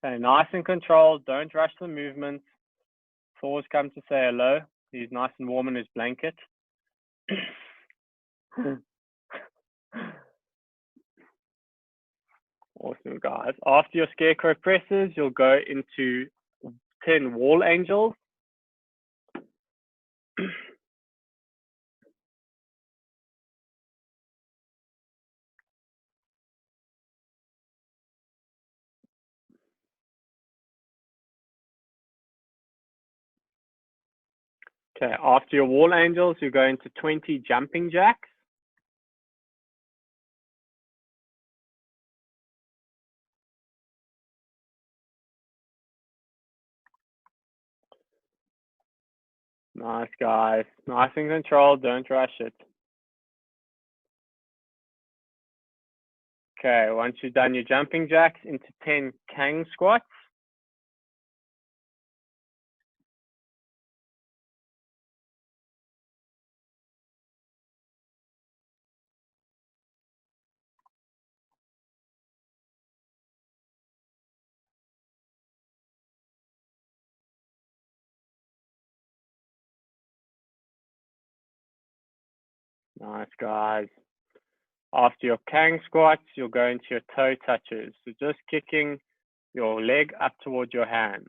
Okay, nice and controlled. Don't rush the movements. Thor's come to say hello. He's nice and warm in his blanket. Awesome, guys. After your scarecrow presses, you'll go into 10 wall angels. Okay, after your wall angels, you go into 20 jumping jacks. Nice, guys. Nice and controlled. Don't rush it. Okay, once you've done your jumping jacks, into 10 Kang squats. Nice, guys. After your Kang squats, you'll go into your toe touches. So just kicking your leg up towards your hand.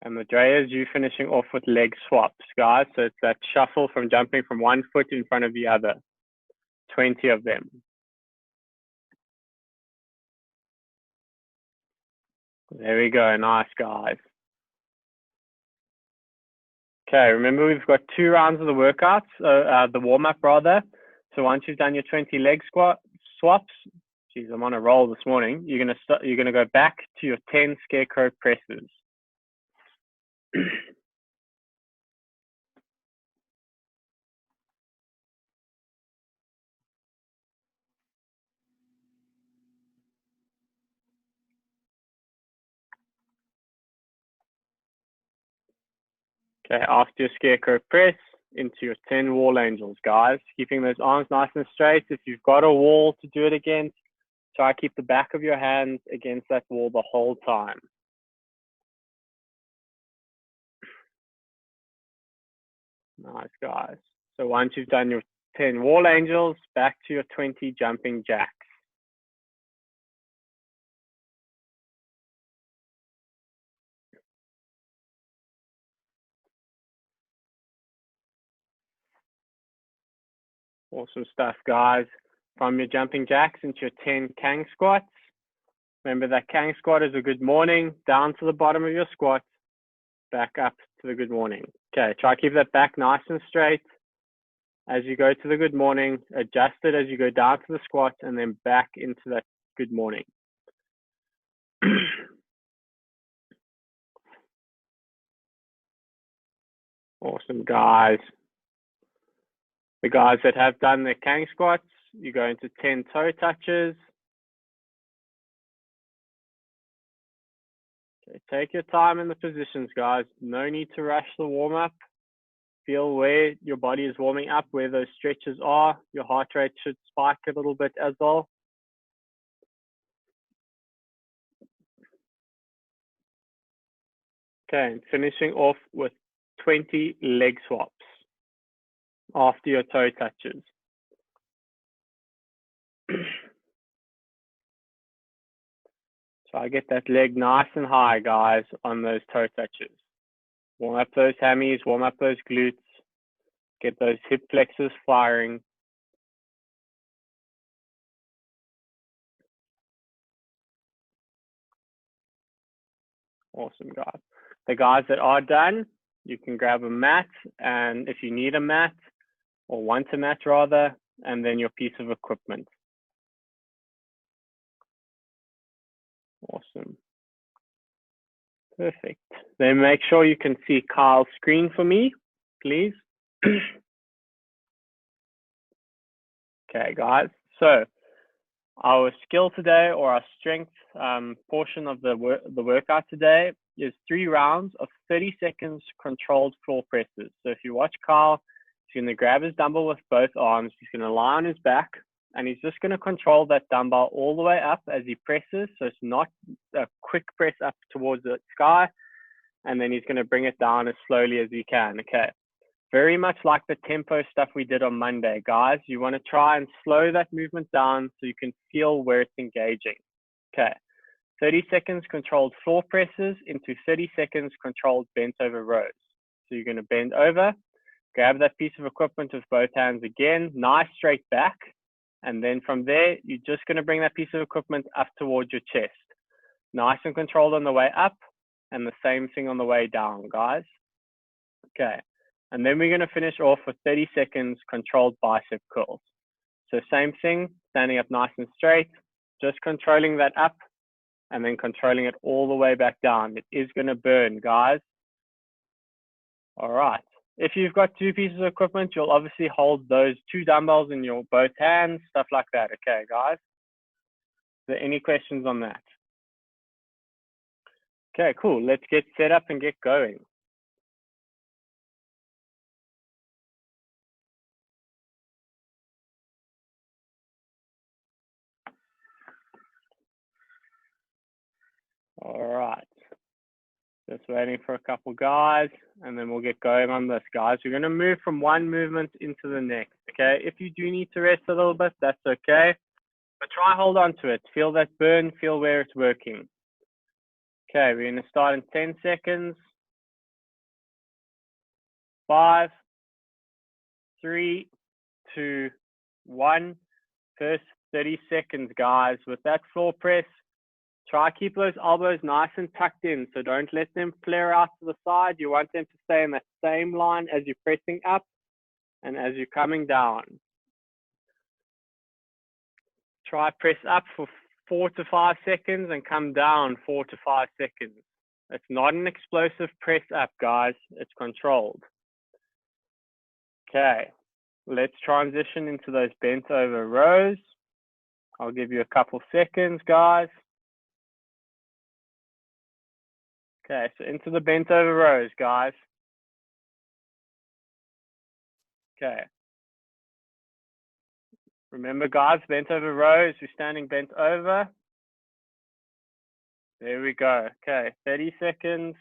And the Dre is you finishing off with leg swaps, guys. So it's that shuffle from jumping from one foot in front of the other. 20 of them. There we go. Nice, guys. Okay, remember we've got 2 rounds of the workouts, the warm-up rather. So once you've done your 20 leg swaps, geez, I'm on a roll this morning. You're gonna go back to your 10 scarecrow presses. Okay, after your scarecrow press, into your 10 wall angels, guys. Keeping those arms nice and straight. If you've got a wall to do it against, try to keep the back of your hands against that wall the whole time. Nice, guys. So once you've done your 10 wall angels, back to your 20 jumping jacks. Awesome stuff, guys. From your jumping jacks into your 10 Kang squats. Remember that Kang squat is a good morning, down to the bottom of your squat, back up to the good morning. Okay, try to keep that back nice and straight. As you go to the good morning, adjust it as you go down to the squat and then back into that good morning. Awesome, guys. The guys that have done their Kang squats, you go into 10 toe touches. Okay, take your time in the positions, guys. No need to rush the warm-up. Feel where your body is warming up, where those stretches are. Your heart rate should spike a little bit as well. Okay, and finishing off with 20 leg swaps after your toe touches. Try to get that leg nice and high, guys, on those toe touches. Warm up those hammies, warm up those glutes, get those hip flexors firing. Awesome, guys. The guys that are done, you can grab a mat, and if you need a mat, or want a mat rather, and then your piece of equipment. Awesome. Perfect. Then make sure you can see Kyle's screen for me, please. Okay, guys. So our skill today, or our strength portion of the workout today, is 3 rounds of 30 seconds controlled floor presses. So if you watch Kyle, he's going to grab his dumbbell with both arms. He's going to lie on his back. and he's just going to control that dumbbell all the way up as he presses. So it's not a quick press up towards the sky, and then he's going to bring it down as slowly as he can. Okay. Very much like the tempo stuff we did on Monday, guys. You want to try and slow that movement down so you can feel where it's engaging. Okay. 30 seconds controlled floor presses into 30 seconds controlled bent over rows. So you're going to bend over, grab that piece of equipment with both hands again, nice straight back. And then from there, you're just going to bring that piece of equipment up towards your chest. Nice and controlled on the way up, and the same thing on the way down, guys. Okay. And then we're going to finish off with 30 seconds controlled bicep curls. So same thing, standing up nice and straight, just controlling that up and then controlling it all the way back down. It is going to burn, guys. All right. If you've got two pieces of equipment, you'll obviously hold those two dumbbells in your both hands, stuff like that. Okay, guys? Is there any questions on that? Okay, cool. Let's get set up and get going. All right. Just waiting for a couple guys, and then we'll get going on this, guys. We're going to move from one movement into the next, okay? If you do need to rest a little bit, that's okay. But try hold on to it. Feel that burn, feel where it's working. Okay, we're going to start in 10 seconds. 5, 3, 2, 1. First 30 seconds, guys. With that floor press, try to keep those elbows nice and tucked in, so don't let them flare out to the side. You want them to stay in that same line as you're pressing up and as you're coming down. Try press up for 4 to 5 seconds and come down 4 to 5 seconds. It's not an explosive press up, guys. It's controlled. Okay, let's transition into those bent over rows. I'll give you a couple seconds, guys. Okay, so into the bent over rows, guys. Okay. Remember, guys, bent over rows, we're standing bent over. There we go. Okay, 30 seconds.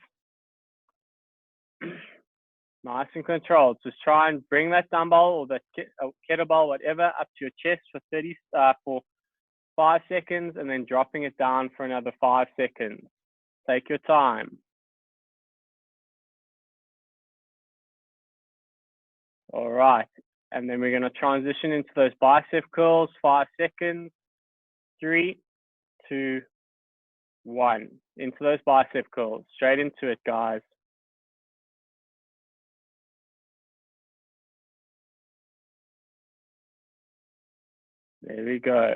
Nice and controlled. Just try and bring that dumbbell or that kettlebell, whatever, up to your chest for 5 seconds, and then dropping it down for another 5 seconds. Take your time. All right. And then we're going to transition into those bicep curls, 5 seconds. 3, 2, 1. Into those bicep curls. Straight into it, guys. There we go.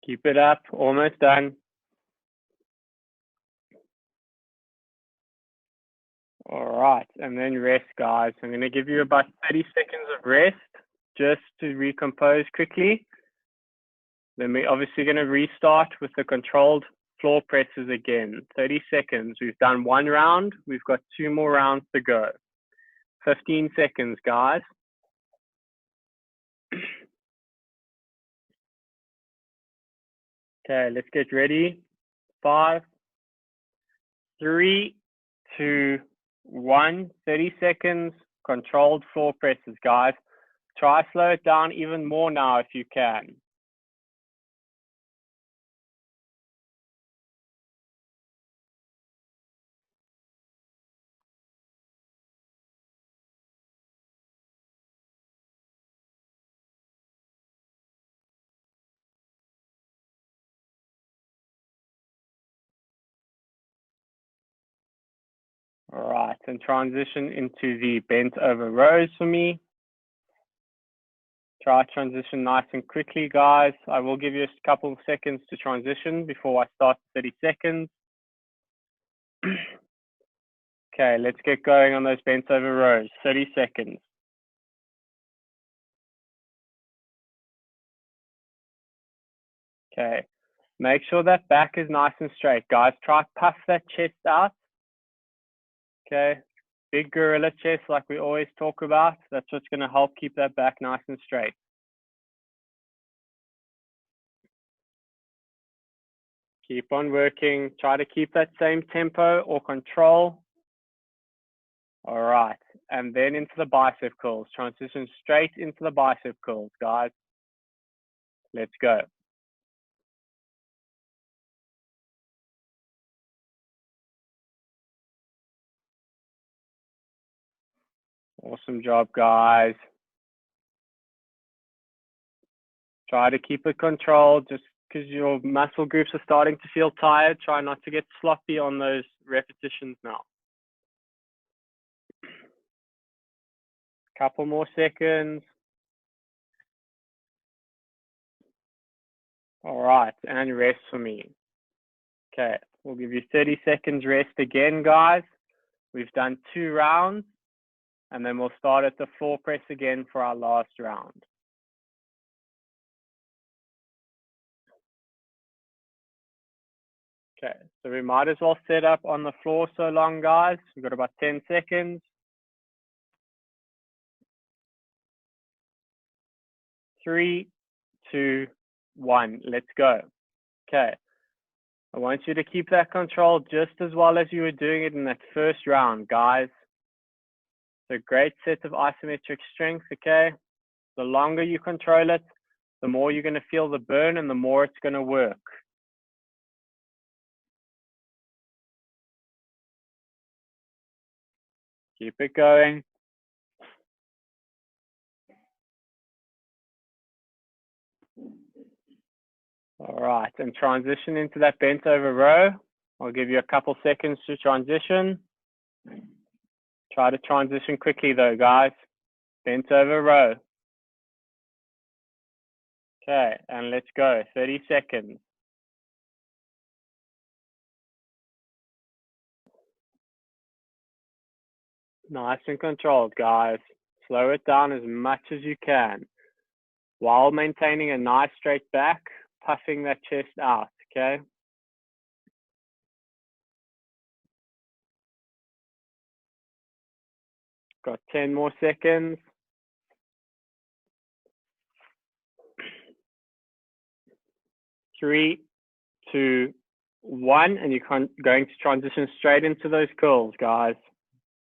Keep it up. Almost done. All right. And then rest, guys. I'm going to give you about 30 seconds of rest just to recompose quickly. Then we're obviously going to restart with the controlled floor presses again. 30 seconds. We've done 1 round. We've got 2 more rounds to go. 15 seconds, guys. Okay, let's get ready. 5, 3, 2, 1. 30 seconds. Controlled floor presses, guys. Try slow it down even more now if you can. All right, and transition into the bent over rows for me. Try transition nice and quickly, guys. I will give you a couple of seconds to transition before I start 30 seconds. Okay, let's get going on those bent over rows. 30 seconds. Okay, Make sure that back is nice and straight, guys. Try to puff that chest out. Okay. Big gorilla chest like we always talk about. That's what's going to help keep that back nice and straight. Keep on working. Try to keep that same tempo or control. All right. And then into the bicep curls. Transition straight into the bicep curls, guys. Let's go. Awesome job, guys. Try to keep it controlled. Just because your muscle groups are starting to feel tired, try not to get sloppy on those repetitions now. Couple more seconds. All right, and rest for me. Okay, we'll give you 30 seconds rest again, guys. We've done 2 rounds, and then we'll start at the floor press again for our last round. Okay, so we might as well set up on the floor so long, guys. We've got about 10 seconds. 3, 2, 1, let's go. Okay, I want you to keep that control just as well as you were doing it in that first round, guys. So great set of isometric strength, okay? The longer you control it, the more you're going to feel the burn and the more it's going to work. Keep it going. All right, and transition into that bent over row. I'll give you a couple seconds to transition. Try to transition quickly though, guys. Bent over row. Okay, and let's go. 30 seconds. Nice and controlled, guys. Slow it down as much as you can while maintaining a nice straight back, puffing that chest out, okay? Got 10 more seconds. 3, 2, 1, and you're going to transition straight into those curls, guys.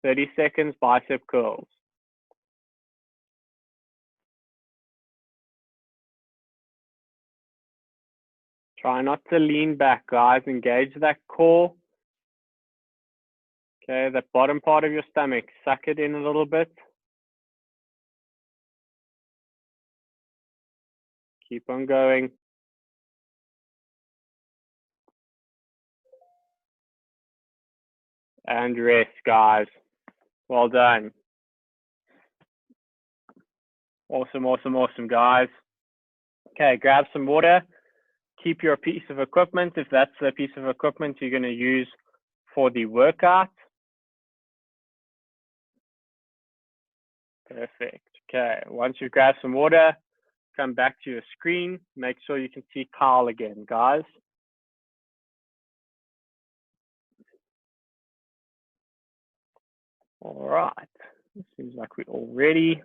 30 seconds, bicep curls. Try not to lean back, guys. Engage that core. Okay, that bottom part of your stomach. Suck it in a little bit. Keep on going. And rest, guys. Well done. Awesome, awesome, awesome, guys. Okay, grab some water. Keep your piece of equipment, if that's the piece of equipment you're going to use for the workout. Perfect. Okay, once you grab some water, come back to your screen. Make sure you can see Carl again, guys. All right. It seems like we're all ready.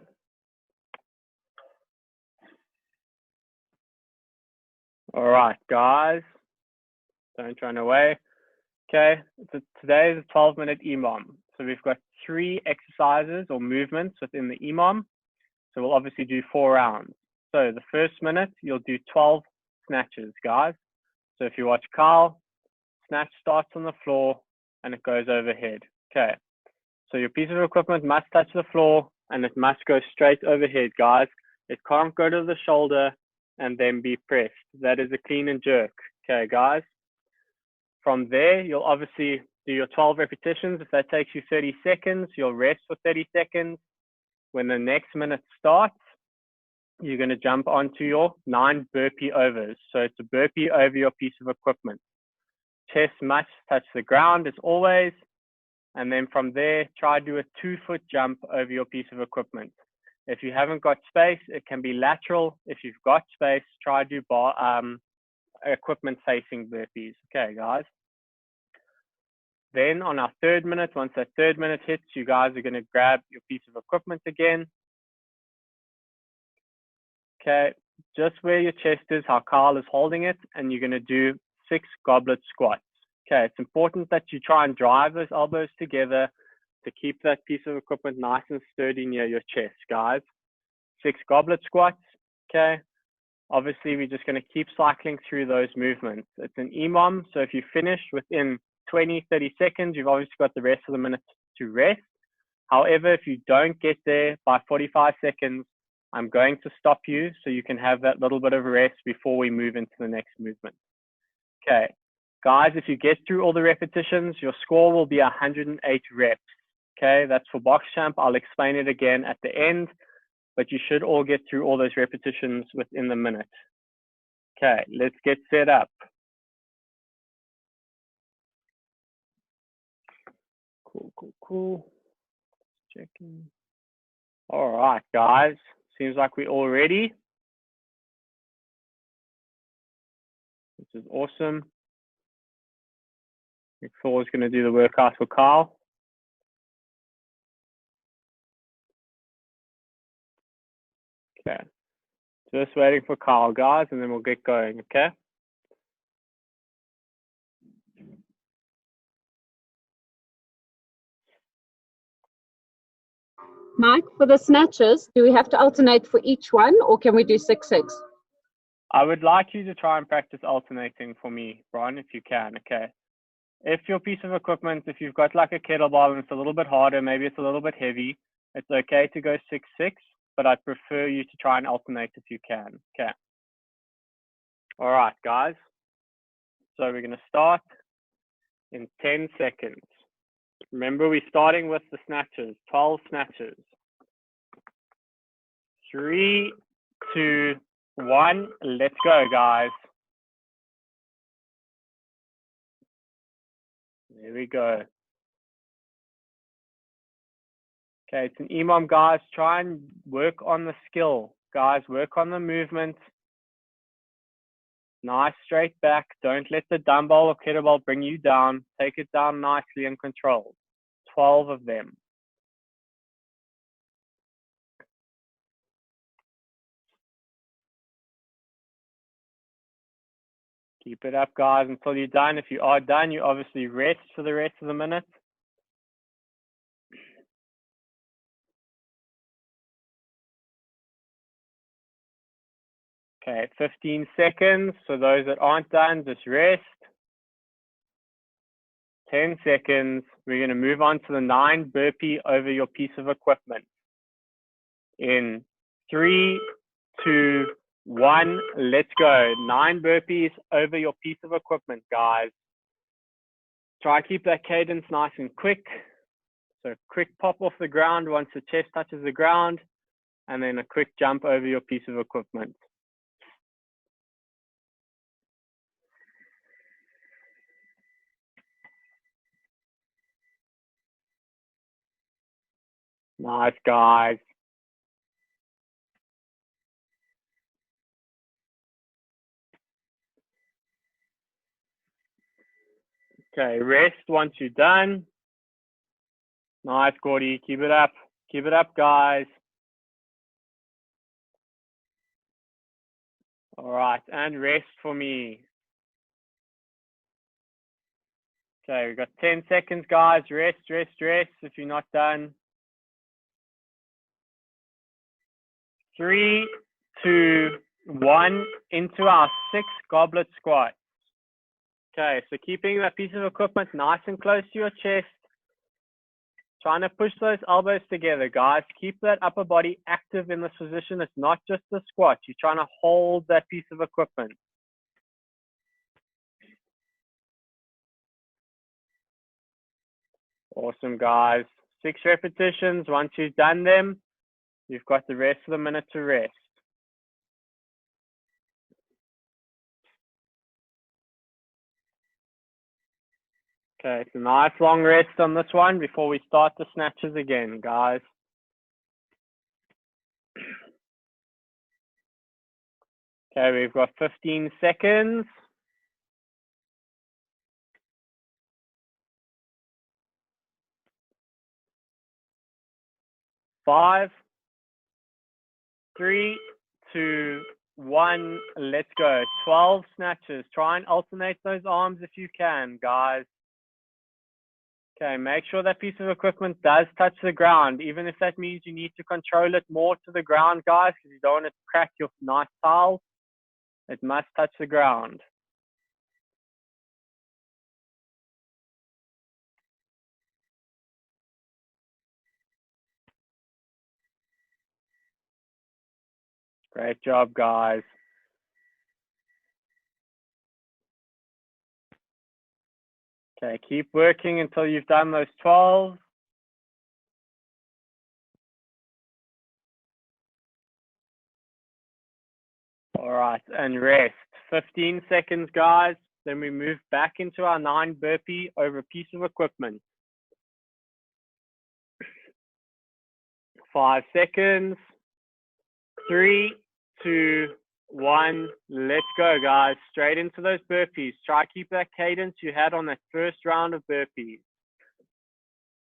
All right, guys. Don't run away. Okay, so today is a 12-minute EMOM. So we've got 3 exercises or movements within the EMOM. So we'll obviously do 4 rounds. So the first minute, you'll do 12 snatches, guys. So if you watch Carl, snatch starts on the floor and it goes overhead. Okay, so your piece of equipment must touch the floor and it must go straight overhead, guys. It can't go to the shoulder and then be pressed. That is a clean and jerk. Okay, guys. From there, you'll obviously do your 12 repetitions. If that takes you 30 seconds, you'll rest for 30 seconds. When the next minute starts, you're going to jump onto your 9 burpee overs. So it's a burpee over your piece of equipment. Chest must touch the ground as always. And then from there, try to do a 2-foot jump over your piece of equipment. If you haven't got space, it can be lateral. If you've got space, try to do equipment facing burpees. Okay, guys. Then on our 3rd minute, once that 3rd minute hits, you guys are going to grab your piece of equipment again. Okay, just where your chest is, how Carl is holding it, and you're going to do 6 goblet squats. Okay, it's important that you try and drive those elbows together to keep that piece of equipment nice and sturdy near your chest, guys. 6 goblet squats. Okay, obviously we're just going to keep cycling through those movements. It's an EMOM, so if you finish within 20, 30 seconds, you've obviously got the rest of the minute to rest. However, if you don't get there by 45 seconds, I'm going to stop you so you can have that little bit of rest before we move into the next movement. Okay, guys, if you get through all the repetitions, your score will be 108 reps. Okay, that's for box champ. I'll explain it again at the end, but you should all get through all those repetitions within the minute. Okay, let's get set up. Cool. Checking. All right, guys. Seems like we're all ready. This is awesome. Thor's going to do the workout for Carl. Okay. Just waiting for Carl, guys, and then we'll get going, okay? Mike, for the snatches, do we have to alternate for each one, or can we do 6-6? I would like you to try and practice alternating for me, Brian, if you can, okay? If your piece of equipment, if you've got like a kettlebell and it's a little bit harder, maybe it's a little bit heavy, it's okay to go 6-6, but I'd prefer you to try and alternate if you can, okay? All right, guys. So we're going to start in 10 seconds. Remember, we're starting with the snatches, 12 snatches. 3, 2, 1, let's go, guys. There we go. Okay, it's an EMOM, guys. Try and work on the skill. Guys, work on the movement. Nice straight back. Don't let the dumbbell or kettlebell bring you down. Take it down nicely and controlled. 12 of them. Keep it up, guys, until you're done. If you are done, you obviously rest for the rest of the minute. Okay, 15 seconds. So those that aren't done, just rest. 10 seconds. We're going to move on to the 9 burpee over your piece of equipment. In 3, 2, 1, let's go. 9 burpees over your piece of equipment, guys. Try to keep that cadence nice and quick. So quick pop off the ground once the chest touches the ground, and then a quick jump over your piece of equipment. Nice, guys. Okay, rest once you're done. Nice, Gordy. Keep it up. Keep it up, guys. All right, and rest for me. Okay, we've got 10 seconds, guys. Rest, rest, rest if you're not done. 3, 2, 1, into our 6 goblet squats. Okay, so keeping that piece of equipment nice and close to your chest. Trying to push those elbows together, guys. Keep that upper body active in this position. It's not just the squat. You're trying to hold that piece of equipment. Awesome, guys. 6 repetitions. Once you've done them, you've got the rest of the minute to rest. Okay, it's a nice long rest on this one before we start the snatches again, guys. Okay, we've got 15 seconds. 5, 3, 2, 1, let's go. 12 snatches. Try and alternate those arms if you can, guys. Okay, make sure that piece of equipment does touch the ground, even if that means you need to control it more to the ground, guys, because you don't want to crack your nice tiles. It must touch the ground. Great job, guys. Okay, keep working until you've done those 12. All right, and rest. 15 seconds, guys. Then we move back into our 9 burpee over a piece of equipment. 5 seconds. 3, 2, 1. Let's go, guys. Straight into those burpees. Try to keep that cadence you had on that first round of burpees.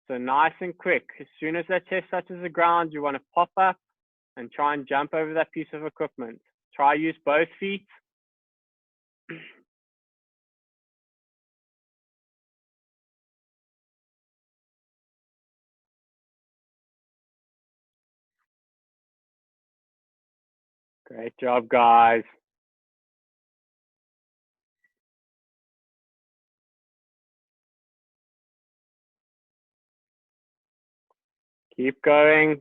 So nice and quick. As soon as that chest touches the ground, you want to pop up and try and jump over that piece of equipment. Try use both feet. Great job, guys. Keep going.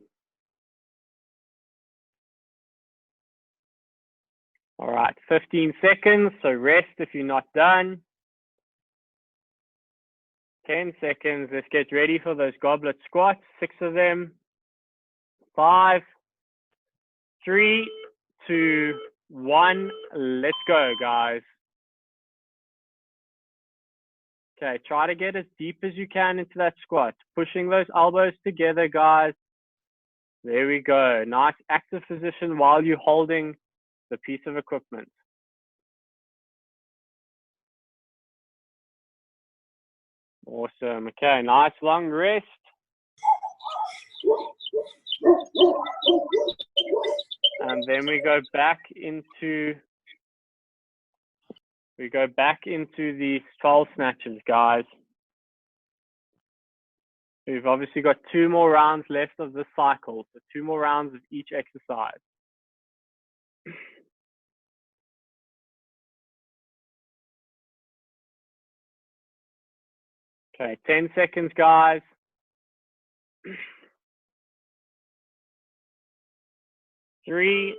All right, 15 seconds. So rest if you're not done. 10 seconds. Let's get ready for those goblet squats. 6 of them. 5, 3, 2, 1. Let's go, guys. Okay, try to get as deep as you can into that squat. Pushing those elbows together, guys. There we go. Nice active position while you're holding the piece of equipment. Awesome. Okay, nice long rest. And then we go back into the 12 snatches, guys. We've obviously got 2 more rounds left of this cycle, so 2 more rounds of each exercise. Okay, 10 seconds, guys. 3,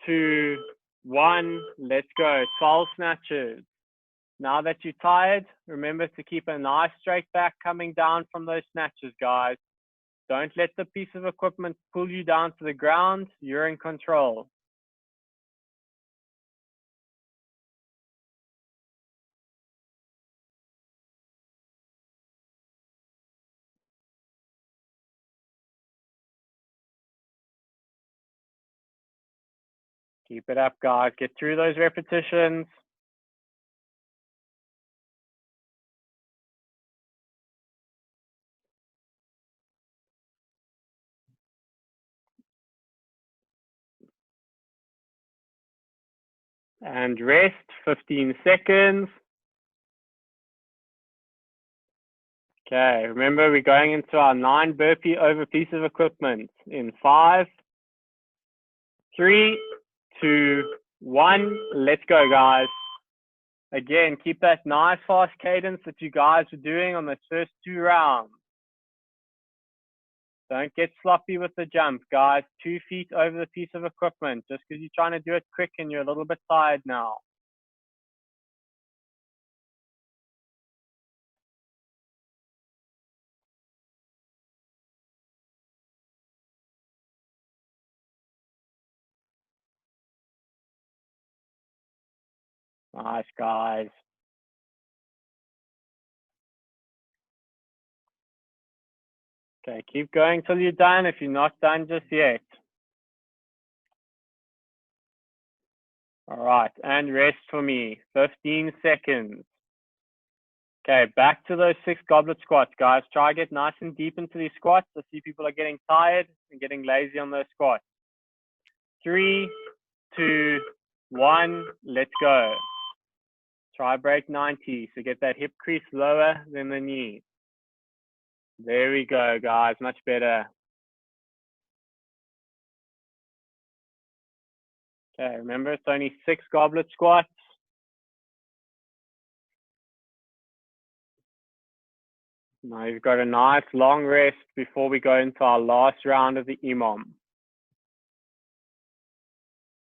2, 1, let's go. 12 snatches. Now that you're tired, remember to keep a nice straight back coming down from those snatches, guys. Don't let the piece of equipment pull you down to the ground. You're in control. Keep it up, guys. Get through those repetitions. And rest, 15 seconds. Okay, remember we're going into our 9 burpee over piece of equipment in 5, 3, 2, 1. Let's go, guys. Again, keep that nice fast cadence that you guys are doing on the first 2 rounds. Don't get sloppy with the jump, guys. 2 feet over the piece of equipment, just because you're trying to do it quick and you're a little bit tired now. Nice, guys. Okay, keep going till you're done if you're not done just yet. All right, and rest for me, 15 seconds. Okay, back to those 6 goblet squats, guys. Try to get nice and deep into these squats. I see people are getting tired and getting lazy on those squats. 3, 2, 1, let's go. Try break 90. So get that hip crease lower than the knee. There we go, guys. Much better. Okay, remember it's only 6 goblet squats. Now you've got a nice long rest before we go into our last round of the EMOM.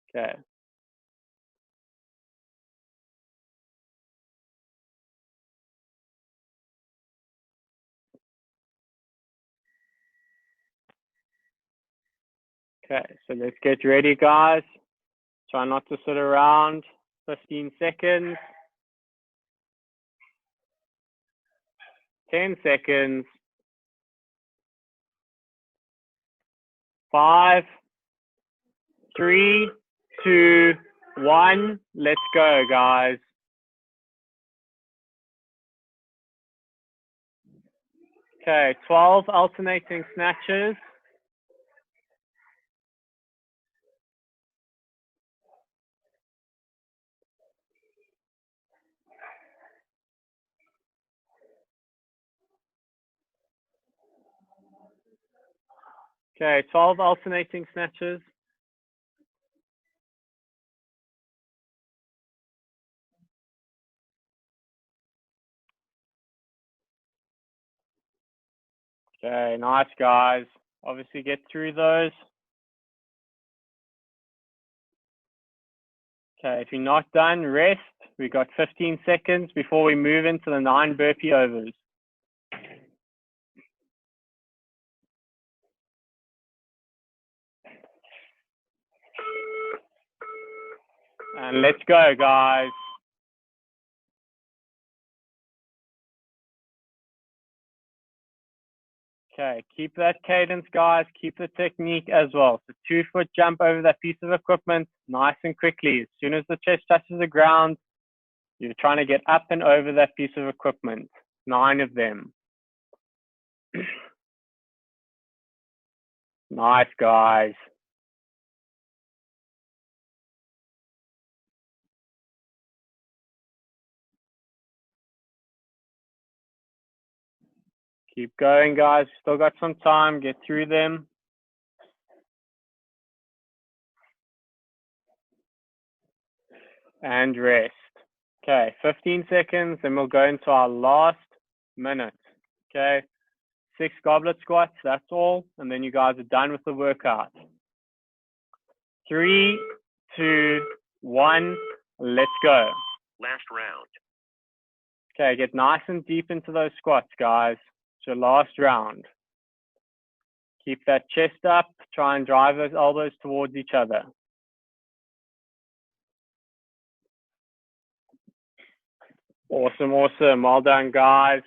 Okay. Okay, so let's get ready, guys. Try not to sit around. 15 seconds. 10 seconds. 5, 3, 2, 1. Let's go, guys. Okay, 12 alternating snatches. Okay, 12 alternating snatches. Okay, nice, guys. Obviously get through those. Okay, if you're not done, rest. We've got 15 seconds before we move into the 9 burpee overs. And let's go, guys. Okay, keep that cadence, guys. Keep the technique as well. So 2-foot jump over that piece of equipment nice and quickly. As soon as the chest touches the ground, you're trying to get up and over that piece of equipment. 9 of them. Nice, guys. Keep going, guys. Still got some time. Get through them. And rest. Okay, 15 seconds, then we'll go into our last minute. Okay, 6 goblet squats, that's all. And then you guys are done with the workout. 3, 2, 1, let's go. Last round. Okay, get nice and deep into those squats, guys. It's your last round. Keep that chest up. Try and drive those elbows towards each other. Awesome, awesome. Well done, guys.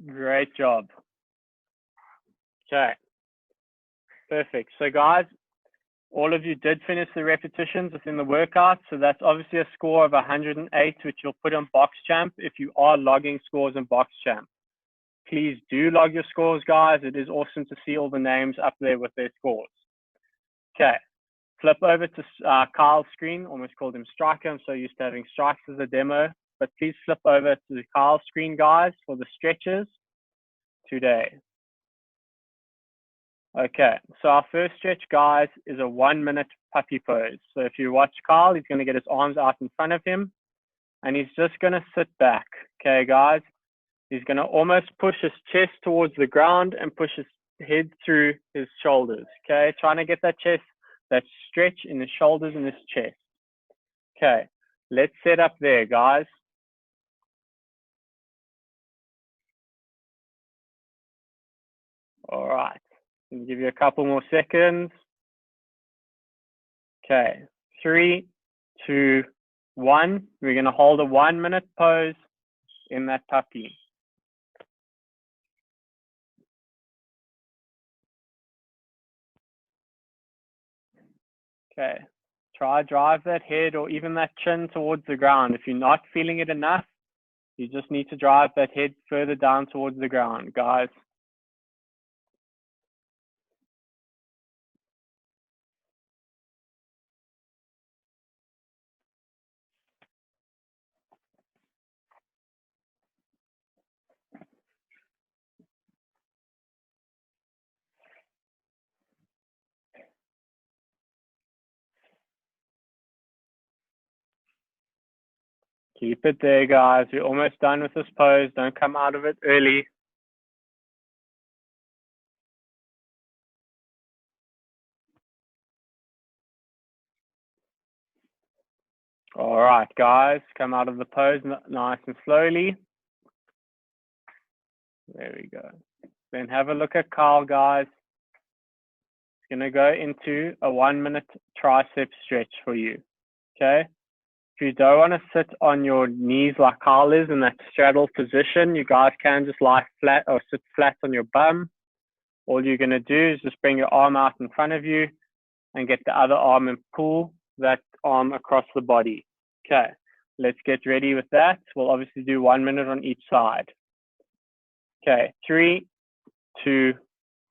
Great job. Okay, perfect. So, guys, all of you did finish the repetitions within the workout. So that's obviously a score of 108, which you'll put on BoxChamp if you are logging scores in BoxChamp. Please do log your scores, guys. It is awesome to see all the names up there with their scores. Okay, flip over to Kyle's screen. Almost called him Striker. I'm so used to having strikes as a demo. But please flip over to Kyle's screen, guys, for the stretches today. Okay, so our first stretch, guys, is a 1-minute puppy pose. So if you watch Kyle, he's going to get his arms out in front of him, and he's just going to sit back. Okay, guys, he's going to almost push his chest towards the ground and push his head through his shoulders. Okay, trying to get that chest, that stretch in his shoulders and his chest. Okay, let's set up there, guys. All right, I'll give you a couple more seconds. Okay, 3, 2, 1. We're going to hold a 1-minute pose in that puppy. Okay, Try drive that head or even that chin towards the ground. If you're not feeling it enough, you just need to drive that head further down towards the ground, guys. Keep it there, guys. We're almost done with this pose. Don't come out of it early. All right, guys. Come out of the pose nice and slowly. There we go. Then have a look at Carl, guys. It's going to go into a 1-minute tricep stretch for you. Okay? If you don't want to sit on your knees like Carl is in that straddle position, you guys can just lie flat or sit flat on your bum. All you're going to do is just bring your arm out in front of you and get the other arm and pull that arm across the body. Okay, let's get ready with that. We'll obviously do 1 minute on each side. Okay, 3, 2,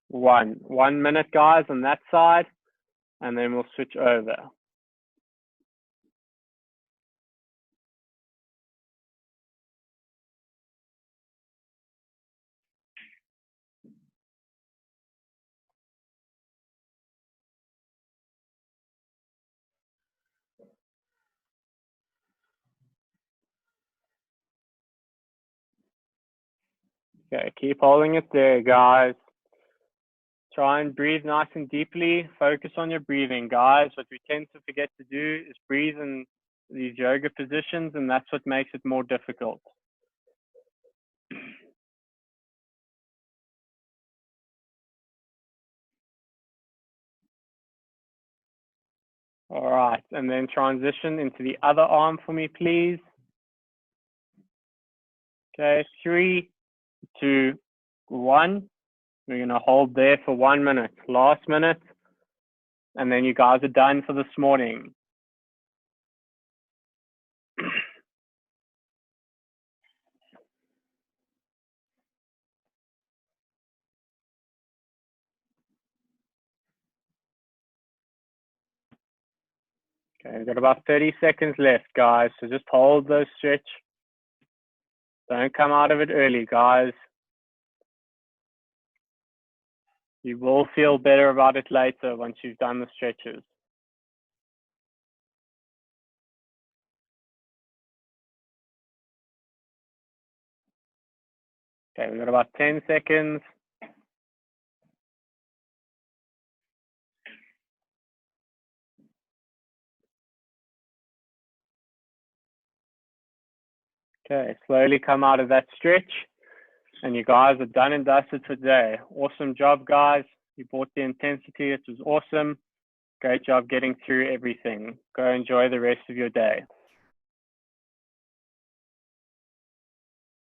1. 1 minute, guys, on that side, and then we'll switch over. Okay, keep holding it there, guys. Try and breathe nice and deeply. Focus on your breathing, guys. What we tend to forget to do is breathe in these yoga positions, and that's what makes it more difficult. All right, and then transition into the other arm for me, please. Okay, 3, 2, 1. We're going to hold there for 1 minute. Last minute, and then you guys are done for this morning. Okay, we've got about 30 seconds left, guys, so just hold those stretch. Don't come out of it early, guys. You will feel better about it later once you've done the stretches. Okay, we've got about 10 seconds. Okay, slowly come out of that stretch. And you guys are done and dusted for today. Awesome job, guys. You brought the intensity. It was awesome. Great job getting through everything. Go enjoy the rest of your day.